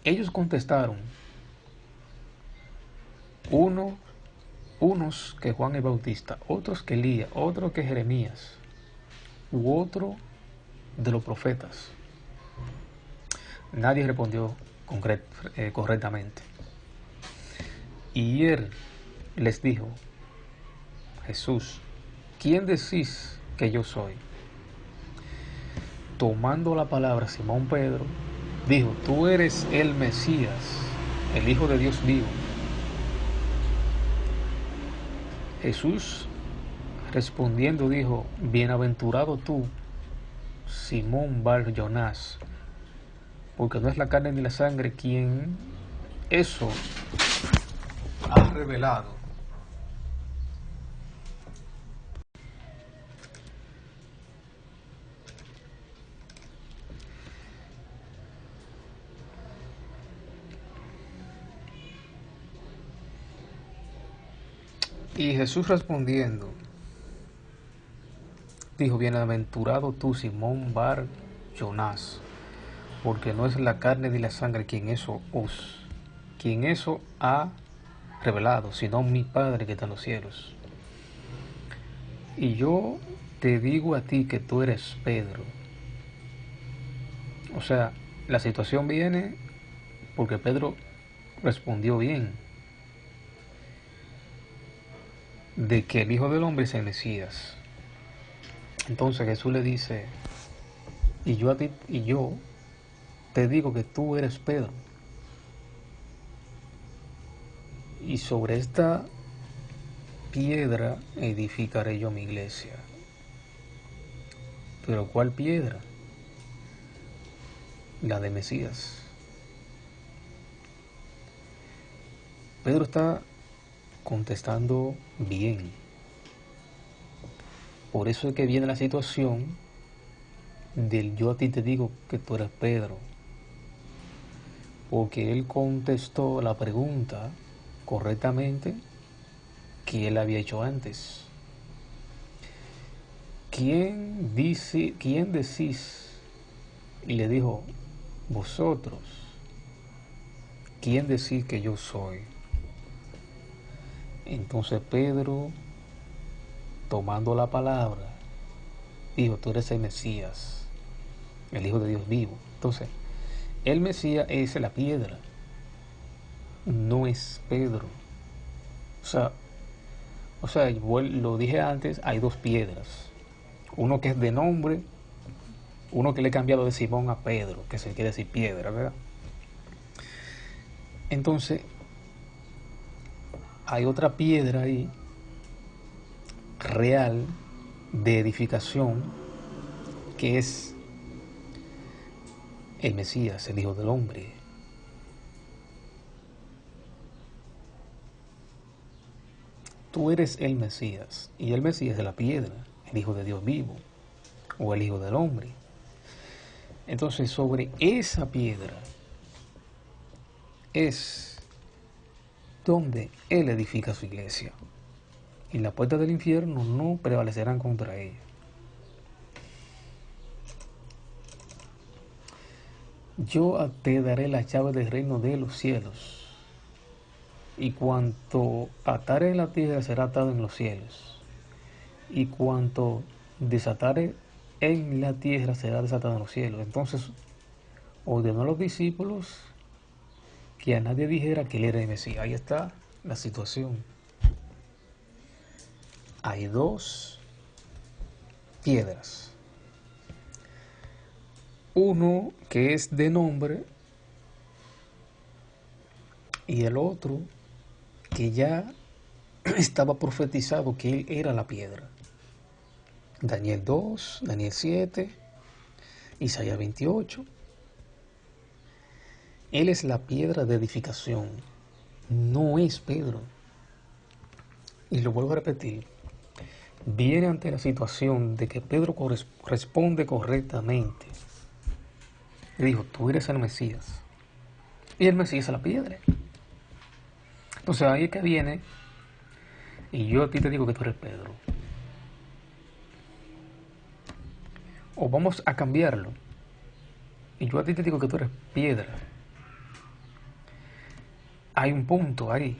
Ellos contestaron: unos que Juan el Bautista, otros que Elías, otros que Jeremías, u otro de los profetas. Nadie respondió correctamente. Y él les dijo: Jesús, ¿quién decís que yo soy? Tomando la palabra, Simón Pedro dijo: tú eres el Mesías, el Hijo de Dios vivo. Jesús respondiendo dijo: bienaventurado tú, Simón Bar Jonás, porque no es la carne ni la sangre quien eso ha revelado y Jesús respondiendo dijo: bienaventurado tú, Simón Bar Jonás, porque no es la carne ni la sangre quien eso ha revelado, sino mi Padre que está en los cielos. Y yo te digo a ti que tú eres Pedro. O sea, la situación viene porque Pedro respondió bien de que el Hijo del Hombre es el Mesías. Entonces Jesús le dice: y yo te digo que tú eres Pedro, y sobre esta piedra edificaré yo mi iglesia. ¿Pero cuál piedra? La de Mesías. Pedro está contestando bien. Por eso es que viene la situación del yo a ti te digo que tú eres Pedro. Porque él contestó la pregunta correctamente que él había hecho antes. ¿Quién decís? Y le dijo: vosotros. ¿Quién decís que yo soy? Entonces Pedro, tomando la palabra, dijo: tú eres el Mesías, el Hijo de Dios vivo. Entonces, el Mesías es la piedra, no es Pedro. O sea, lo dije antes, hay dos piedras. Uno que es de nombre, uno que le he cambiado de Simón a Pedro, que se quiere decir piedra, ¿verdad? Entonces, hay otra piedra ahí, real, de edificación, que es el Mesías, el Hijo del Hombre. Tú eres el Mesías, y el Mesías es la piedra, el Hijo de Dios vivo, o el Hijo del Hombre. Entonces, sobre esa piedra es donde Él edifica su iglesia, y las puertas del infierno no prevalecerán contra ella. Yo te daré la llave del reino de los cielos, y cuanto atare en la tierra será atado en los cielos, y cuanto desatare en la tierra será desatado en los cielos. Entonces ordenó a los discípulos que a nadie dijera que él era el Mesías. Ahí está la situación. Hay dos piedras. Uno que es de nombre y el otro que ya estaba profetizado que él era la piedra. Daniel 2, Daniel 7, Isaías 28. Él es la piedra de edificación, no es Pedro. Y lo vuelvo a repetir, viene ante la situación de que Pedro responde correctamente. Le dijo: tú eres el Mesías, y el Mesías es la piedra. Entonces ahí es que viene, y yo a ti te digo que tú eres Pedro. O vamos a cambiarlo, y yo a ti te digo que tú eres piedra. Hay un punto ahí.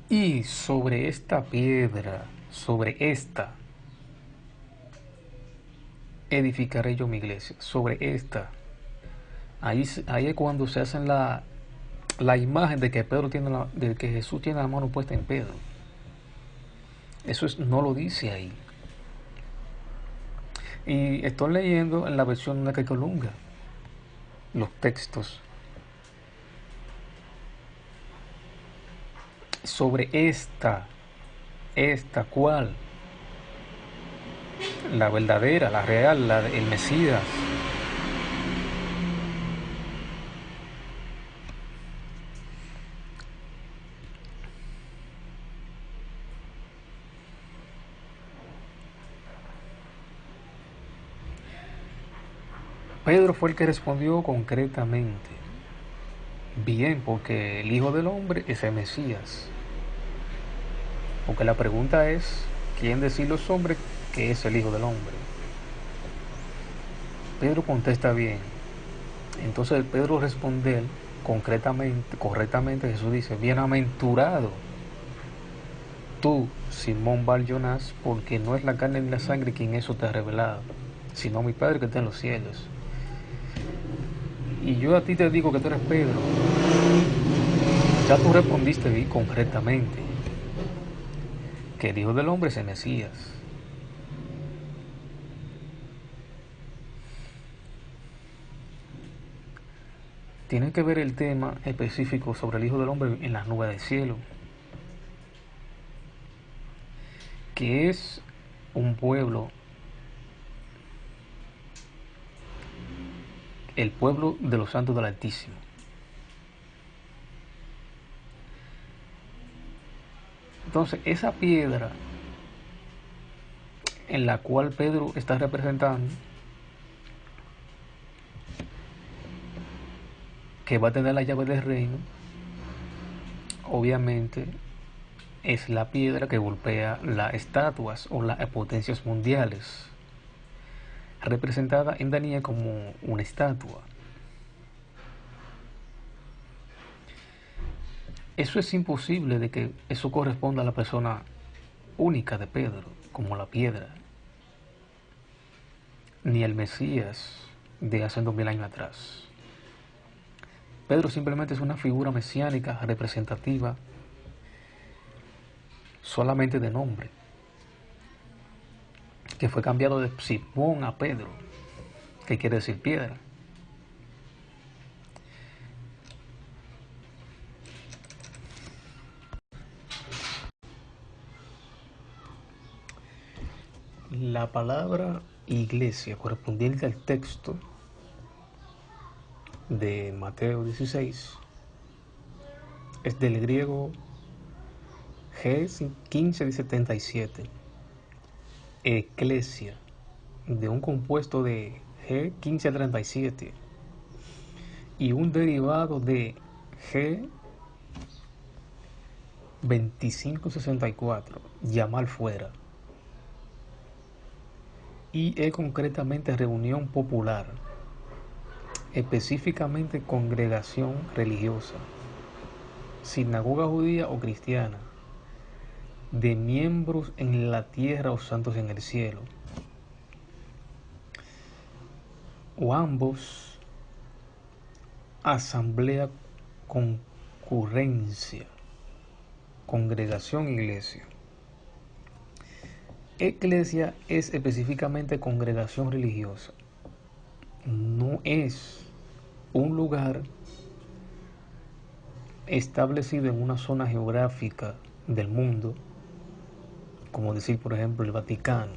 Y sobre esta piedra, sobre esta, edificaré yo mi iglesia. Sobre esta. Ahí es cuando se hacen la imagen de que de que Jesús tiene la mano puesta en Pedro. Eso no lo dice ahí. Y estoy leyendo en la versión de Colunga los textos sobre esta cual, la verdadera, la real, el Mesías. Pedro fue el que respondió concretamente. Bien, porque el Hijo del Hombre es el Mesías. Porque la pregunta es, ¿quién decir los hombres que es el Hijo del Hombre? Pedro contesta bien. Entonces Pedro responde concretamente, correctamente. Jesús dice, bienaventurado tú, Simón Bar Jonás, porque no es la carne ni la sangre quien eso te ha revelado, sino mi Padre que está en los cielos. Y yo a ti te digo que tú eres Pedro. Ya tú respondiste bien concretamente que el Hijo del Hombre es el Mesías. Tiene que ver el tema específico sobre el Hijo del Hombre en las nubes del cielo, que es un pueblo, el pueblo de los santos del Altísimo. Entonces, esa piedra en la cual Pedro está representando, que va a tener la llave del reino, obviamente es la piedra que golpea las estatuas o las potencias mundiales, representada en Daniel como una estatua. Eso es imposible de que eso corresponda a la persona única de Pedro, como la piedra, ni el Mesías de hace 2000 años atrás. Pedro simplemente es una figura mesiánica representativa solamente de nombre, que fue cambiado de Simón a Pedro, que quiere decir piedra. La palabra iglesia correspondiente al texto de Mateo 16 es del griego G1577, eclesia, de un compuesto de G1537 y un derivado de G2564, llamar fuera, y es concretamente reunión popular, específicamente congregación religiosa, sinagoga judía o cristiana, de miembros en la tierra o santos en el cielo, o ambos, asamblea, concurrencia, congregación, iglesia. Eclesia es específicamente congregación religiosa, no es un lugar establecido en una zona geográfica del mundo, como decir por ejemplo el Vaticano,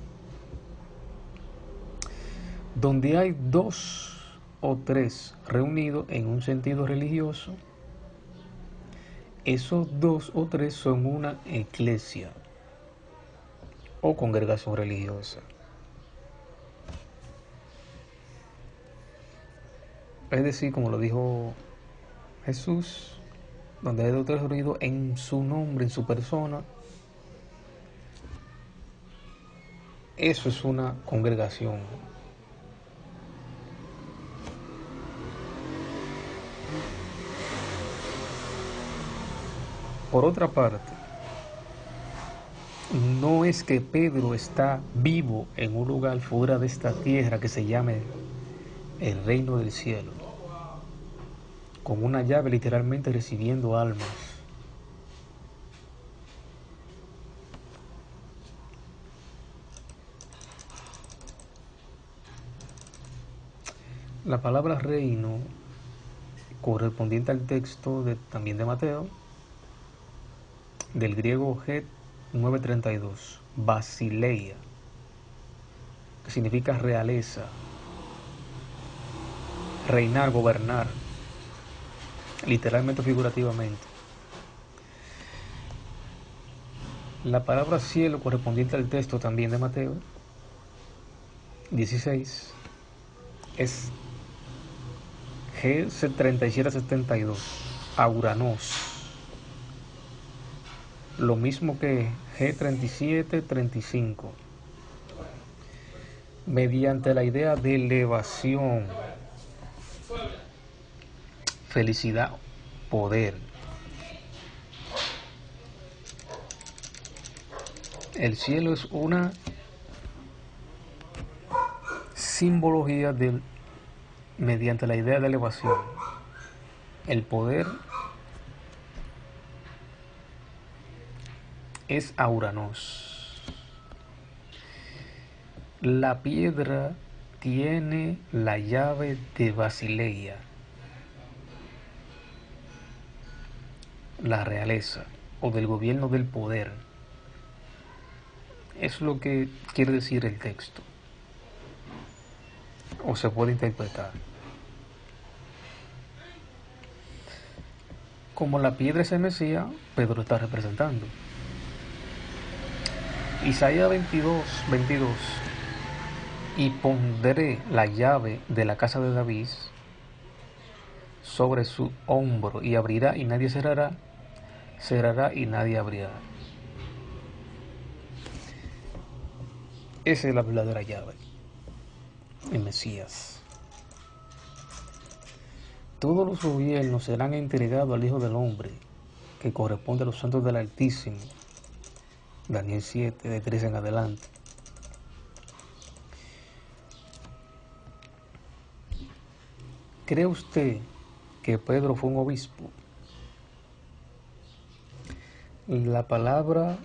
donde hay dos o tres reunidos en un sentido religioso. Esos dos o tres son una eclesia o congregación religiosa. Es decir, como lo dijo Jesús, donde hay dos o tres reunidos en su nombre, en su persona, eso es una congregación. Por otra parte, no es que Pedro está vivo en un lugar fuera de esta tierra que se llame el reino del cielo, con una llave literalmente recibiendo almas. La palabra reino, correspondiente al texto también de Mateo, del griego G932, Basileia, que significa realeza, reinar, gobernar, literalmente o figurativamente. La palabra cielo, correspondiente al texto también de Mateo 16, es G3772, Auranos. Lo mismo que G3735. Mediante la idea de elevación, felicidad, poder. El cielo es una simbología mediante la idea de elevación. El poder es Auranos. La piedra tiene la llave de Basileia, la realeza o del gobierno del poder. Es lo que quiere decir el texto, o se puede interpretar como la piedra es el Mesías. Pedro está representando. Isaías 22:22, y pondré la llave de la casa de David sobre su hombro, y abrirá y nadie cerrará, cerrará y nadie abrirá. Esa es la verdadera llave, el Mesías. Todos los gobiernos serán entregados al Hijo del Hombre, que corresponde a los santos del Altísimo. Daniel 7, de 3 en adelante. ¿Cree usted que Pedro fue un obispo? La palabra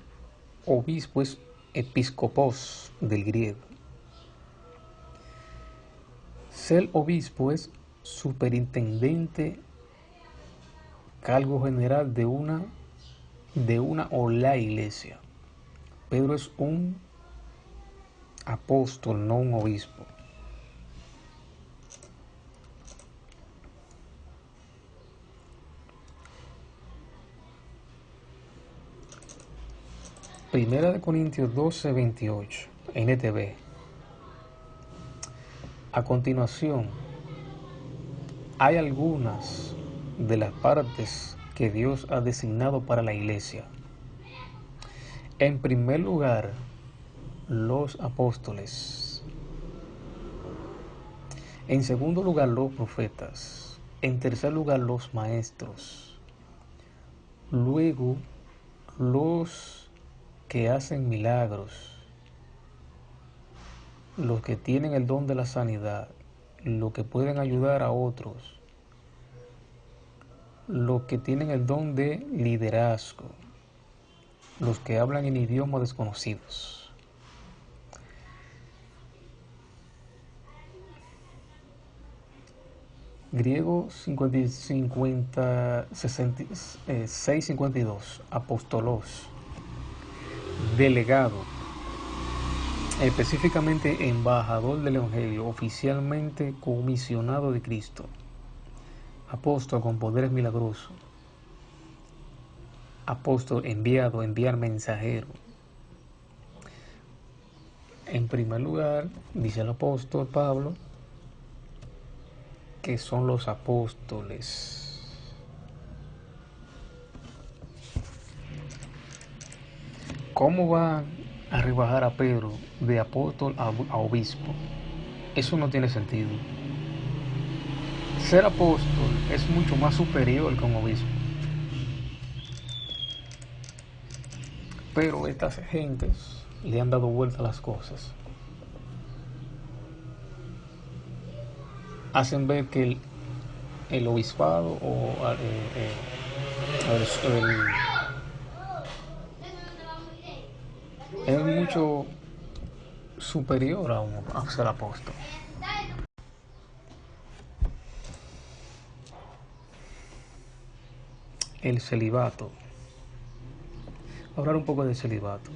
obispo es episcopos del griego. Ser obispo es superintendente, cargo general de una o la iglesia. Pedro es un apóstol, no un obispo. Primera de Corintios 12:28, NTV. A continuación, hay algunas de las partes que Dios ha designado para la iglesia. En primer lugar, los apóstoles. En segundo lugar, los profetas. En tercer lugar, los maestros. Luego, los que hacen milagros, los que tienen el don de la sanidad, los que pueden ayudar a otros, los que tienen el don de liderazgo, los que hablan en idiomas desconocidos. Griego 6:52, apóstolos, delegado, específicamente embajador del Evangelio, oficialmente comisionado de Cristo, apóstol con poderes milagrosos, apóstol enviado, enviar mensajero. En primer lugar, dice el apóstol Pablo, que son los apóstoles. ¿Cómo va a rebajar a Pedro de apóstol a obispo? Eso no tiene sentido. Ser apóstol es mucho más superior que un obispo. Pero estas gentes le han dado vuelta a las cosas. Hacen ver que el obispado o es mucho superior a ser apóstol. El celibato. Hablar un poco del celibato.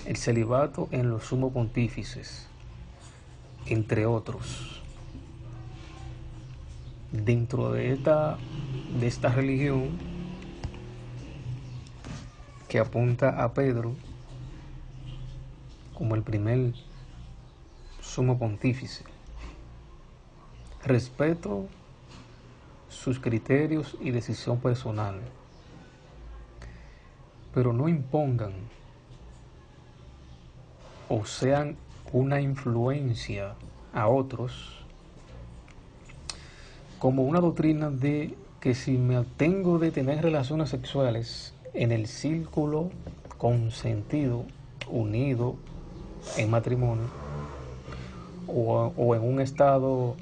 El celibato en los sumos pontífices, entre otros. Dentro de esta religión que apunta a Pedro como el primer sumo pontífice, Respeto sus criterios y decisión personal, pero no impongan o sean una influencia a otros como una doctrina de que si me abstengo de tener relaciones sexuales en el círculo consentido, unido en matrimonio, o en un estado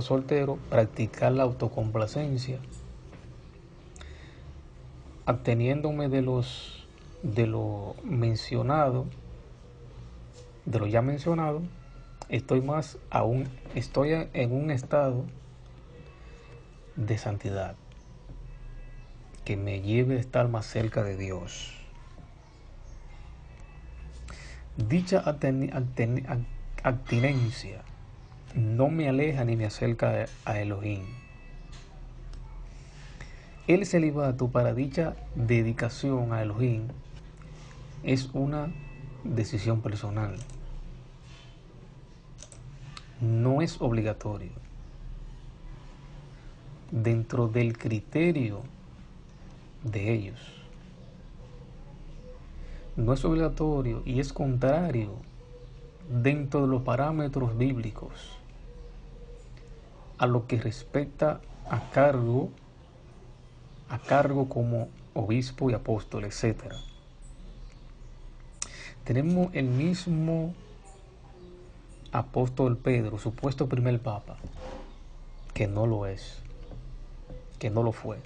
soltero, practicar la autocomplacencia, absteniéndome de lo mencionado, de lo ya mencionado, estoy en un estado de santidad que me lleve a estar más cerca de Dios. Dicha abstinencia no me aleja ni me acerca a Elohim. El celibato para dicha dedicación a Elohim es una decisión personal. No es obligatorio. Dentro del criterio de ellos. No es obligatorio y es contrario dentro de los parámetros bíblicos a lo que respecta a cargo como obispo y apóstol, etc. Tenemos el mismo apóstol Pedro, supuesto primer papa, que no lo es, que no lo fue.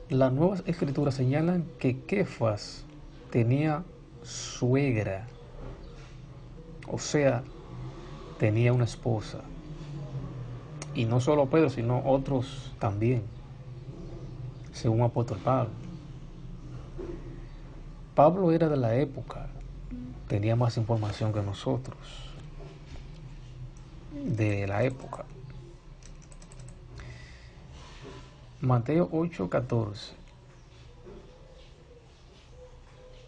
Las nuevas escrituras señalan que Kefas tenía suegra, o sea, tenía una esposa. Y no solo Pedro, sino otros también, según apóstol Pablo. Pablo era de la época, tenía más información que nosotros, de la época. Mateo 8:14.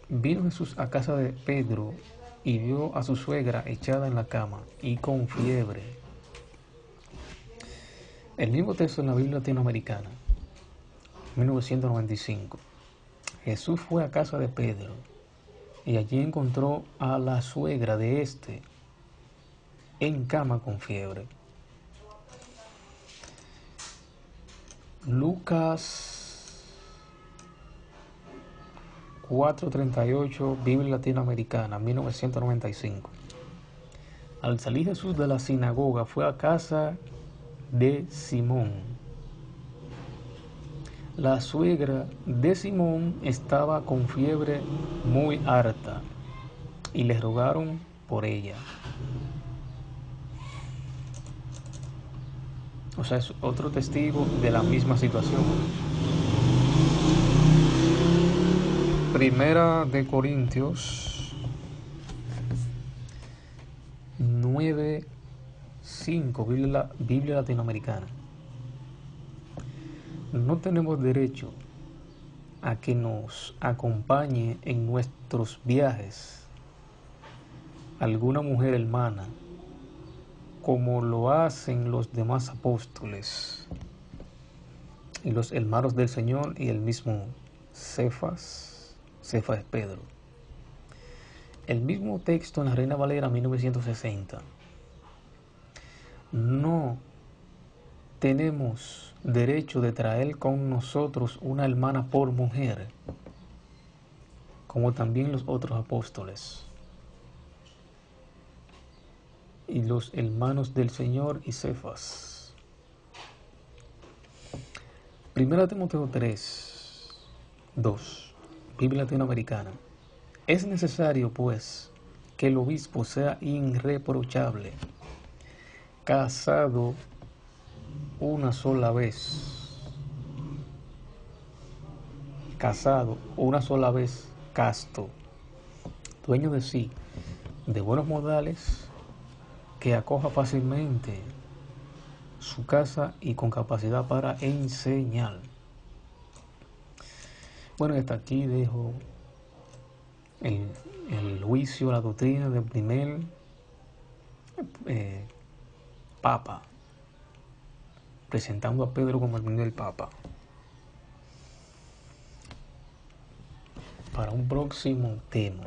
Vino Jesús a casa de Pedro y vio a su suegra echada en la cama y con fiebre. El mismo texto en la Biblia latinoamericana, 1995. Jesús fue a casa de Pedro y allí encontró a la suegra de este en cama con fiebre. Lucas 4:38, Biblia latinoamericana, 1995. Al salir Jesús de la sinagoga fue a casa de Simón. La suegra de Simón estaba con fiebre muy harta y le rogaron por ella. O sea, es otro testigo de la misma situación. Primera de Corintios 9:5, Biblia latinoamericana. No tenemos derecho a que nos acompañe en nuestros viajes alguna mujer hermana, como lo hacen los demás apóstoles y los hermanos del Señor y el mismo Cefas es Pedro. El mismo texto en la Reina Valera 1960. No tenemos derecho de traer con nosotros una hermana por mujer, como también los otros apóstoles y los hermanos del Señor y Cefas. Primera Timoteo 3:2, Biblia latinoamericana. Es necesario, pues, que el obispo sea irreprochable, casado una sola vez, casto, dueño de sí, de buenos modales, que acoja fácilmente su casa y con capacidad para enseñar. Bueno, hasta aquí dejo el juicio, la doctrina del primer Papa, presentando a Pedro como el primer Papa. Para un próximo tema.